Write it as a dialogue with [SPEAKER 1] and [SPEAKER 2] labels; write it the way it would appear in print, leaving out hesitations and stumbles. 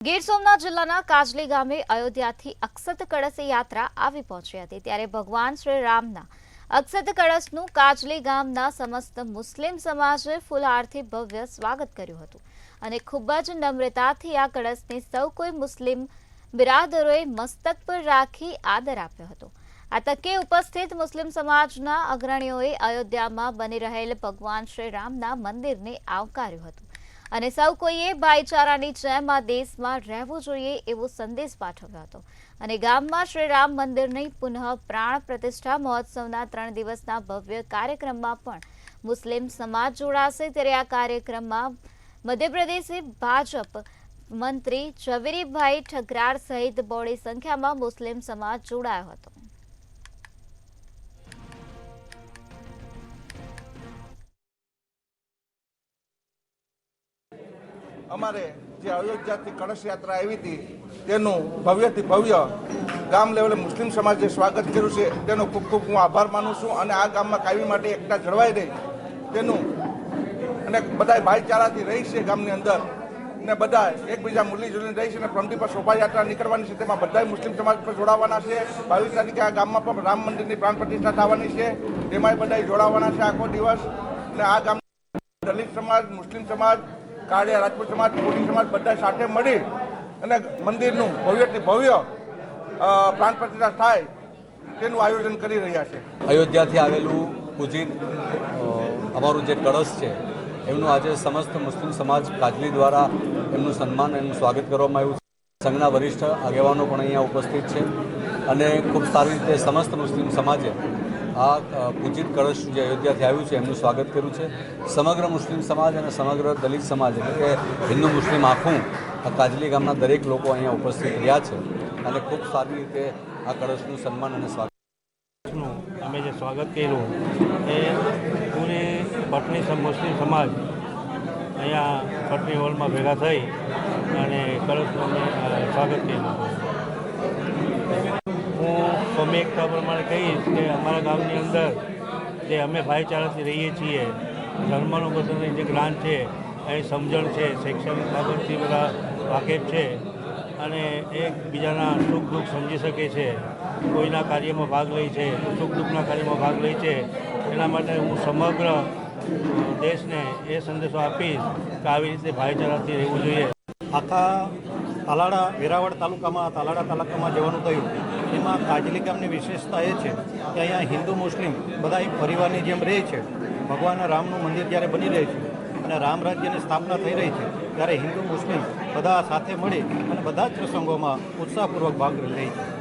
[SPEAKER 1] ગીર સોમનાથ જિલ્લાના કાજલી ગામે અયોધ્યાથી અક્ષત કળશ યાત્રા આવી પહોંચી હતી ત્યારે ભગવાન શ્રી રામના અક્ષત કળશનું કાજલી ગામના સમસ્ત મુસ્લિમ સમાજે ફૂલહારથી ભવ્ય સ્વાગત કર્યું હતું અને ખૂબ જ નમ્રતાથી આ કળશને સૌ કોઈ મુસ્લિમ બિરાદરોએ મસ્તક પર રાખી આદર આપ્યો હતો। આ તકે ઉપસ્થિત મુસ્લિમ સમાજના અગ્રણીઓએ અયોધ્યામાં બની રહેલ ભગવાન શ્રી રામના મંદિરને આવકાર્યું હતું અને સૌ કોઈએ ભાઈચારાની જેમ આ દેશમાં રહેવું જોઈએ એવો સંદેશ પાઠવ્યો હતો અને ગામમાં શ્રી રામ મંદિરની પુનઃ પ્રાણ પ્રતિષ્ઠા મહોત્સવના 3 દિવસના ભવ્ય કાર્યક્રમમાં પણ મુસ્લિમ સમાજ જોડાશે। ત્યારે આ કાર્યક્રમમાં મધ્યપ્રદેશ ભાજપ મંત્રી ઝવેરીભાઈ ઠકરાર સહિત બહોળી સંખ્યામાં મુસ્લિમ સમાજ જોડાયો હતો।
[SPEAKER 2] અમારે જે અયોધ્યાથી કળશ યાત્રા આવી હતી તેનું ભવ્યથી ભવ્ય ગામ લેવલે મુસ્લિમ સમાજે સ્વાગત કર્યું છે તેનો ખૂબ ખૂબ હું આભાર માનું છું અને આ ગામમાં કાયમી માટે એકતા જળવાઈ રહી તેનું અને બધા ભાઈચારાથી રહી છે ગામની અંદર ને બધા એકબીજા મૂલી જુલીને રહી છે અને ફ્રમટી પર શોભાયાત્રા નીકળવાની છે તેમાં બધા મુસ્લિમ સમાજ પર જોડાવાના છે। 22 તારીખે આ ગામમાં પણ રામ મંદિરની પ્રાણ પ્રતિષ્ઠા થવાની છે તેમાંય બધા જોડાવાના છે આખો દિવસ। અને આ ગામ દલિત સમાજ, મુસ્લિમ સમાજ, કાળિયા રાજપૂત સમાજ, કોળી સમાજ બધા સાથે મળી અને મંદિરનું ભવ્યથી ભવ્ય પ્રાણ પ્રતિષ્ઠા થાય તેનું આયોજન કરી રહ્યા છે।
[SPEAKER 3] અયોધ્યાથી આવેલું પૂજિત અમારું જે કળશ છે એમનું આજે સમસ્ત મુસ્લિમ સમાજ કાજલી દ્વારા એમનું સન્માન એમનું સ્વાગત કરવામાં આવ્યું છે। સંઘના વરિષ્ઠ આગેવાનો પણ અહીંયા ઉપસ્થિત છે અને ખૂબ સારી રીતે સમસ્ત મુસ્લિમ સમાજે આ પૂજિત કળશ જે અયોધ્યાથી આવ્યું છે એમનું સ્વાગત કર્યું છે। સમગ્ર મુસ્લિમ સમાજ અને સમગ્ર દલિત સમાજ એટલે કે હિન્દુ મુસ્લિમ આખું આ કાજલી ગામના દરેક લોકો અહીંયા ઉપસ્થિત રહ્યા છે અને ખૂબ સારી રીતે આ કળશનું સન્માન અને સ્વાગત
[SPEAKER 4] અમે જે સ્વાગત કર્યું એ પૂરી પટની મુસ્લિમ સમાજ અહીંયા પટની હોલમાં ભેગા થઈ અને કળશનું અમે સ્વાગત કર્યું। હું સ્વામી એકતા પ્રમાણે કહીશ કે અમારા ગામની અંદર જે અમે ભાઈચારાથી રહીએ છીએ, ધર્મનું બધાની જે જ્ઞાન છે, અહીં સમજણ છે, શૈક્ષણિક બાબતથી બધા વાકેફ છે અને એકબીજાના સુખ દુઃખ સમજી શકે છે, કોઈના કાર્યમાં ભાગ લે છે, સુખ દુઃખના કાર્યમાં ભાગ લે છે। એના માટે હું સમગ્ર દેશને એ સંદેશો આપીશ કે આવી રીતે ભાઈચારાથી રહેવું જોઈએ।
[SPEAKER 5] આખા તાલાળા વેરાવળ તાલુકામાં જવાનું થયું એમાં કાજલી ગામની વિશેષતા એ છે કે અહીંયા હિન્દુ મુસ્લિમ બધા એક પરિવારની જેમ રહે છે। ભગવાન રામનું મંદિર જ્યારે બની રહે છે અને રામ રાજ્યની સ્થાપના થઈ રહી છે ત્યારે હિન્દુ મુસ્લિમ બધા સાથે મળી અને બધા જ પ્રસંગોમાં ઉત્સાહપૂર્વક ભાગ લે છે।